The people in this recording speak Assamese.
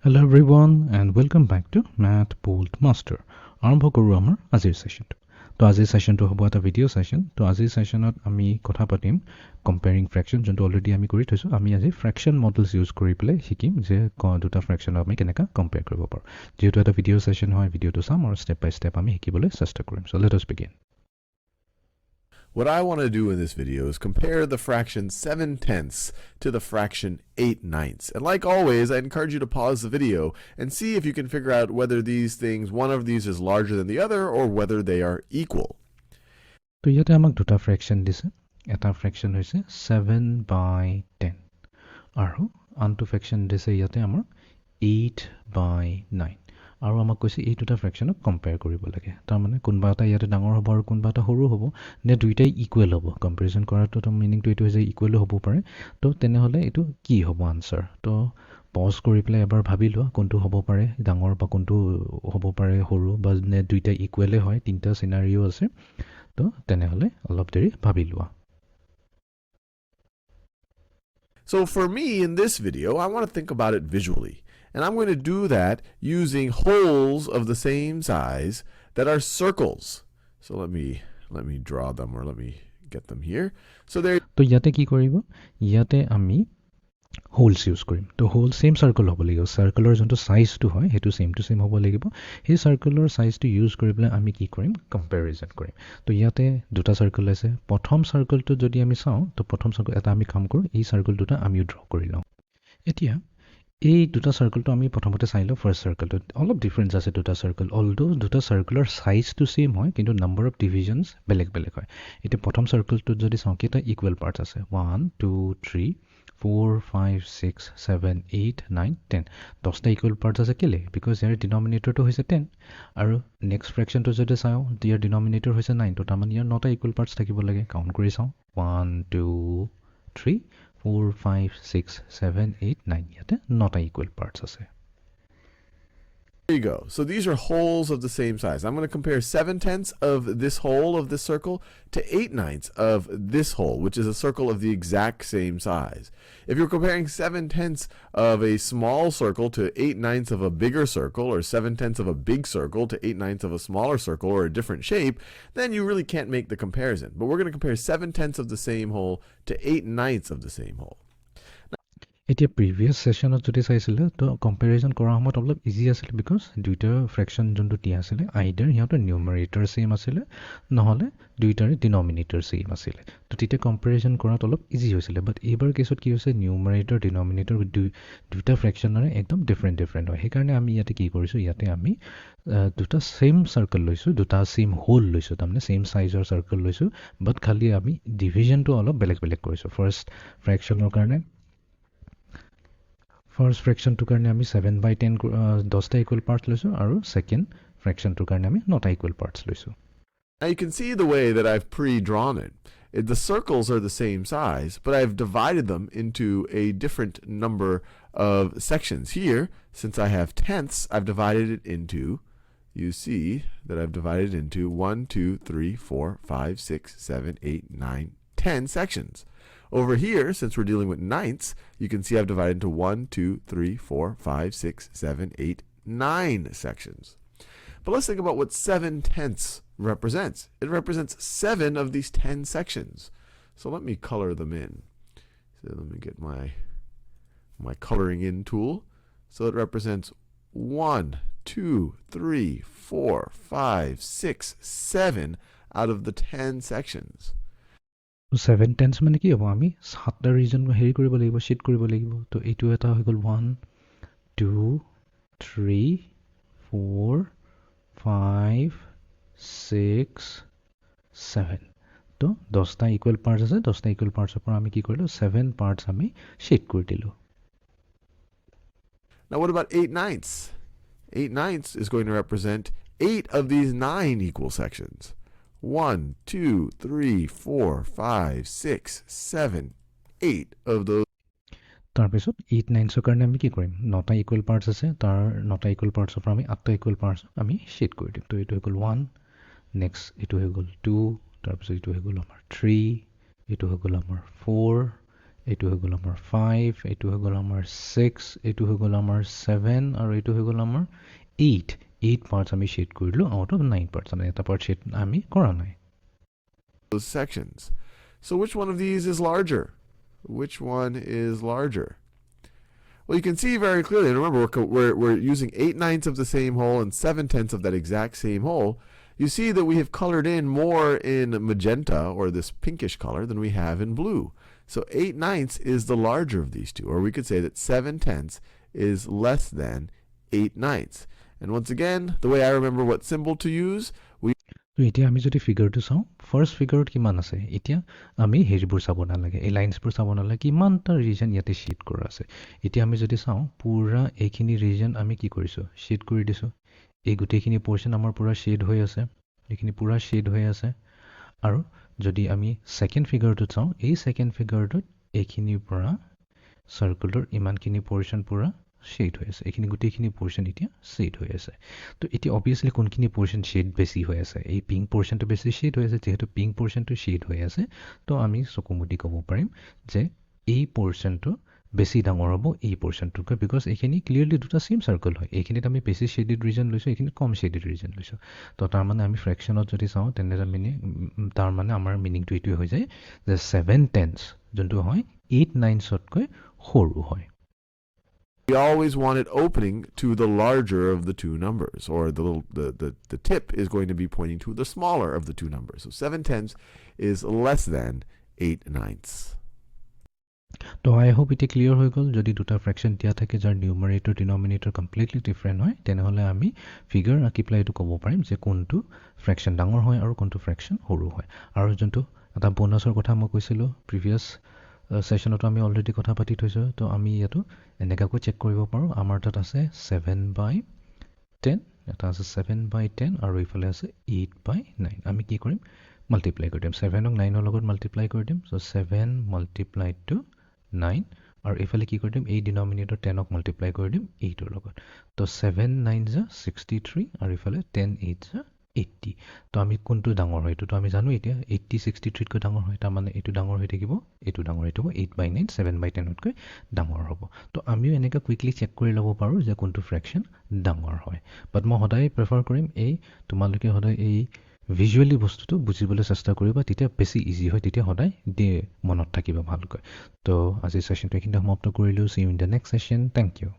Hello everyone and welcome back to Mathboltmaster. আৰম্ভ কৰো আমাৰ আজিৰ সেশনটো। তো আজিৰ সেশনটো হ'ব এটা ভিডিও সেশন। তো আজিৰ সেশনত আমি কথা পাতিম কম্পেয়াৰিং ফ্ৰেকশন যোনটো অলৰেডি আমি কৰি থৈছো। আমি আজি ফ্ৰেকশন মডেলস ইউজ কৰি পেলাই শিকিম যে দুটা ফ্ৰেকশন আমি কেনেকা কম্পেয়াৰ কৰিব পাৰো। যেহেতু এটা ভিডিও সেশন হয়, ভিডিওটো চাম আৰু স্টেপ বাই স্টেপ আমি শিকিবলৈ চেষ্টা কৰিম। So let us begin. What I want to do in this video is compare the fraction 7/10 to the fraction 8/9. And like always, I encourage you to pause the video and see if you can figure out whether one of these is larger than the other or whether they are equal. তো ইয়াতে আমাক দুটা ফ্ৰেকশন দিছে। এটা ফ্ৰেকশন হৈছে 7/10 আৰু আনটো ফ্ৰেকশন দিছে ইয়াতে আমাৰ 8/9 আৰু আমাক কৈছে এই দুটা ফ্ৰেকশনক কম্পেয়াৰ কৰিব লাগে। তাৰ মানে কোনবা এটা ইয়াতে ডাঙৰ হ'ব আৰু কোনবা এটা সৰু হ'ব নে দুইটাই ইকুৱেল হ'ব। কম্পেৰিজন কৰাটো মিনিংটো এইটো হৈছে ইকুৱেল হ'ব পাৰে। তো তেনেহ'লে এইটো কি হ'ব আনসাৰ। তো পজ কৰি পেলাই এবাৰ ভাবি লোৱা কোনটো হ'ব পাৰে ডাঙৰ বা কোনটো হ'ব পাৰে সৰু বা নে দুইটা ইকুৱেলে হয়। তিনিটা সিনাৰিও আছে। তো তেনেহ'লে অলপ দেৰি ভাবি লোৱা। So for me in this video, I want to think about it visually. And I'm going to do that using holes of the same size that are circles. So let me draw them, or let me get them here. So there. তো ইয়াতে কি কৰিব, ইয়াতে আমি হোলস ইউজ কৰিম। তো হোল সেম সাৰ্কেল হ'ব লাগিব। সাৰ্কেলৰ যোনটো সাইজটো হয় সেইটো সেম টু সেম হ'ব লাগিব। সেই সাৰ্কেলৰ সাইজটো ইউজ কৰি পেলাই আমি কি কৰিম, কম্পেৰিজন কৰিম। তো ইয়াতে দুটা সাৰ্কেল আছে। প্ৰথম সাৰ্কেলটো যদি আমি চাওঁ তো প্ৰথম সাৰ্কেল এটা আমি কাম কৰোঁ, এই সাৰ্কেল দুটা আমিও ড্ৰ কৰি লওঁ। এতিয়া এই দুটা সাৰ্কেলটো আমি প্ৰথমতে চাই লওঁ। ফাৰ্ষ্ট সাৰ্কেলটোত অলপ ডিফাৰেঞ্চ আছে দুটা সাৰ্কেল। অলদো দুটা সাৰ্কেলৰ সাইজটো সেম হয় কিন্তু নাম্বাৰ অফ ডিভিজনছ বেলেগ বেলেগ হয়। এতিয়া প্ৰথম সাৰ্কেলটোত যদি চাওঁ কেইটা ইকুৱেল পাৰ্টছ আছে, 1 2 3 4 5 6 7 8 9 10 10টা ইকুৱেল পাৰ্টছ আছে। কেলে? বিকজ ইয়াৰ ডিনমিনেটৰটো হৈছে 10 আৰু নেক্সট ফ্ৰেকশনটো যদি চাওঁ ইয়াৰ ডিনমিনেটৰ হৈছে 9। তো তাৰমানে ইয়াৰ 9টা ইকুৱেল পাৰ্টছ থাকিব লাগে। কাউণ্ট কৰি চাওঁ 1 2 3 4 5 6 7 8 9 ইয়াতে 9টা ইকুৱেল পাৰ্টছ আছে। There you go. So these are holes of the same size. I'm going to compare 7/10 of this hole of this circle to 8/9 of this hole, which is a circle of the exact same size. If you're comparing 7/10 of a small circle to 8/9 of a bigger circle, or 7/10 of a big circle to 8/9 of a smaller circle, or a different shape, then you really can't make the comparison. But we're going to compare 7/10 of the same hole to 8/9 of the same hole. এতিয়া প্ৰিভিয়াছ সেশনত যদি চাইছিলে তো কম্পেৰিজন কৰাৰ সময়ত অলপ ইজি আছিলে। বিকজ দুইটা ফ্ৰেকশন যোনটো দিয়া আছিলে আইডাৰ সিহঁতৰ নিউমাৰেটৰ সেম আছিলে নহ'লে দুইটাৰে ডিনমিনেটৰ সেম আছিলে। তো তেতিয়া কম্পেৰিজন কৰাত অলপ ইজি হৈছিলে। বাট এইবাৰ কেছত কি হৈছে, নিউমাৰেটৰ ডিনমিনেটৰ দুটা ফ্ৰেকশনৰে একদম ডিফাৰেণ্ট হয়। সেইকাৰণে আমি ইয়াতে কি কৰিছোঁ, ইয়াতে আমি দুটা সেম সাৰ্কেল লৈছোঁ, দুটা সেম হোল লৈছোঁ, তাৰমানে সেম সাইজৰ সাৰ্কেল লৈছোঁ। বাট খালি আমি ডিভিজনটো অলপ বেলেগ বেলেগ কৰিছোঁ। ফাৰ্ষ্ট ফ্ৰেকশনৰ কাৰণে ফাৰ্ষ্ট ফ্ৰেকশনটোৰ কাৰণে আমি 7/10 10টা ইকুৱেল পাৰ্টছ লৈছোঁ আৰু ছেকেণ্ড ফ্ৰেকশনটোৰ কাৰণে আমি 9টা ইকুৱেল পাৰ্টছ লৈছোঁ। Now you can see the way that I've pre-drawn it. The circles are the same size, but I've divided them into a different number of sections. Here, since I have tenths, I've divided it into, you see that I've divided it into 1, 2, 3, 4, 5, 6, 7, 8, 9, 10 sections. Over here, since we're dealing with ninths, you can see I've divided into 1, 2, 3, 4, 5, 6, 7, 8, 9 sections. But let's think about what 7/10 represents. It represents 7 of these 10 sections. So let me color them in. So let me get my coloring in tool. So it represents 1, 2, 3, 4, 5, 6, 7 out of the 10 sections. 7/10 মানে কি হ'ব, আমি 7টা ৰিজন হেৰি কৰিব লাগিব, শ্বীট কৰিব লাগিব। তো এইটো এটা হৈ গ'ল 1 2 3 4 5 6 7। তো 10টা ইকুৱেল পাৰ্টছ আছে। 10টা ইকুৱেল পাৰ্টছৰ পৰা আমি কি কৰিলোঁ, 7 পাৰ্টছ আমি শ্বীট কৰি দিলোঁ। Now what about 8/9? 8/9 is going to represent 8 of these 9 equal sections. 1, 2, 3, 4, 5, 6, 7, 8 of those. তাৰপিছত 8/9 কাৰণে আমি কি কৰিম, 9টা ইকুৱেল পাৰ্টছ আছে। তাৰ 9টা ইকুৱেল পাৰ্টছৰ পৰা আমি 8টা ইকুৱেল পাৰ্টছ আমি শ্বীট কৰি দিম। তো এইটো হৈ গ'ল 1, নেক্সট এইটো হৈ গ'ল 2, তাৰপিছত এইটো হৈ গ'ল আমাৰ 3, এইটো হৈ গ'ল আমাৰ 4, এইটো হৈ গ'ল আমাৰ 5, এইটো হৈ গ'ল আমাৰ 6, এইটো হৈ গ'ল আমাৰ 7, আৰু এইটো হৈ গ'ল আমাৰ 8. 8 parts আমি শেড কৰিলোঁ out of 9 parts. মানে এটা part শেড আমি কৰা নাই. Those sections. So which one of these is larger? Which one is larger? Well, you can see very clearly, and remember, we're using 8/9 of the same whole and 7/10 of that exact same whole. You see that we have colored in more in magenta, or this pinkish color, than we have in blue. So 8/9 is the larger of these two, or we could say that 7/10 is less than 8/9. And once again, the way I remember what symbol to use, তো এতিয়া আমি যদি ফিগাৰটো চাওঁ, ফাৰ্ষ্ট ফিগাৰত কিমান আছে? এতিয়া আমি হেৰিবোৰ চাব নালাগে, এই লাইনছবোৰ চাব নালাগে, কিমানটা ৰিজন ইয়াতে শেড কৰা আছে. এতিয়া আমি যদি চাওঁ, পুৰা এইখিনি ৰিজন আমি কি কৰিছোঁ? শেড কৰি দিছোঁ. এই গোটেইখিনি পৰ্চন আমাৰ পুৰা শেড হৈ আছে, এইখিনি পুৰা শেড হৈ আছে. আৰু যদি আমি ছেকেণ্ড ফিগাৰটোত চাওঁ, এই ছেকেণ্ড ফিগাৰটোত এইখিনিৰ পৰা চাৰ্কুলৰ ইমানখিনি পৰ্চন পুৰা শেড হৈ আছে. এইখিনি গোটেইখিনি পৰ্চন এতিয়া শেড হৈ আছে. তো এতিয়া অবভিয়াছলি কোনখিনি পৰ্চন শেড বেছি হৈ আছে? এই পিংক পৰ্চনটো বেছি শেড হৈ আছে. যিহেতু পিংক পৰ্চনটো শেড হৈ আছে, তো আমি চকুমুদি ক'ব পাৰিম যে এই পৰ্চনটো বেছি ডাঙৰ হ'ব এই পৰ্চনটোতকৈ, বিকজ এইখিনি ক্লিয়াৰলি দুটা ছেম চাৰ্কল হয়. এইখিনিত আমি বেছি শেডেড ৰিজন লৈছোঁ, এইখিনিত কম শেডেড ৰিজন লৈছোঁ. তো তাৰমানে আমি ফ্ৰেকশ্যনত যদি চাওঁ, তেনে তাৰমানে আমাৰ মিনিংটো এইটোৱে হৈ যায় যে 7/10 যোনটো হয় 8/9তকৈ সৰু হয়. we always want it opening to the larger of the two numbers, or the tip is going to be pointing to the smaller of the two numbers. So 7/10 is less than 8/9. তো আই হোপ এতিয়া ক্লিয়াৰ হৈ গ'ল. যদি দুটা ফ্ৰেকশ্যন দিয়া থাকে যাৰ নিউমাৰেটৰ ডিনমিনেটৰ কমপ্লিটলি ডিফাৰেণ্ট হয়, তেনেহ'লে আমি ফিগাৰ আঁকি পেলাই এইটো ক'ব পাৰিম যে কোনটো ফ্ৰেকশ্যন ডাঙৰ হয় আৰু কোনটো ফ্ৰেকশ্যন সৰু হয়. আৰু যোনটো এটা বোনাছৰ কথা মই কৈছিলোঁ প্ৰিভিয়াছ ছেশ্যনতো আমি অলৰেডি কথা পাতি থৈছোঁ, তো আমি ইয়াতো এনেকুৱাকৈ চেক কৰিব পাৰোঁ. আমাৰ তাত আছে 7/10, এটা আছে 7/10, আৰু এইফালে আছে 8/9. আমি কি কৰিম? মাল্টিপ্লাই কৰি দিম. 7ক 9ৰ লগত মাল্টিপ্লাই কৰি দিম. চ' 7 মাল্টিপ্লাই টু 9, আৰু এইফালে কি কৰি দিম? এই ডিনমিনেটৰ 10ক মাল্টিপ্লাই কৰি দিম 8ৰ লগত. তো 7/9 63, আৰু এইফালে 10/8 80. তো আমি কোনটো ডাঙৰ হয় এইটোতো আমি জানো এতিয়া 80 63তকৈ ডাঙৰ হয়. তাৰমানে এইটো ডাঙৰ হৈ থাকিব, এইটো ডাঙৰ হৈ থাকিব. 8/9 7/10তকৈ ডাঙৰ হ'ব. তো আমিও এনেকৈ কুইকলি চেক কৰি ল'ব পাৰোঁ যে কোনটো ফ্ৰেকশ্যন ডাঙৰ হয়. বাট মই সদায় প্ৰেফাৰ কৰিম তোমালোকে সদায় এই ভিজুৱেলি বস্তুটো বুজিবলৈ চেষ্টা কৰিবা, তেতিয়া বেছি ইজি হয়, তেতিয়া সদায় মনত থাকিব ভালকৈ. তো আজিৰ ছেশ্যনটো এইখিনিতে সমাপ্ত কৰিলোঁ. See you in the next session. Thank U.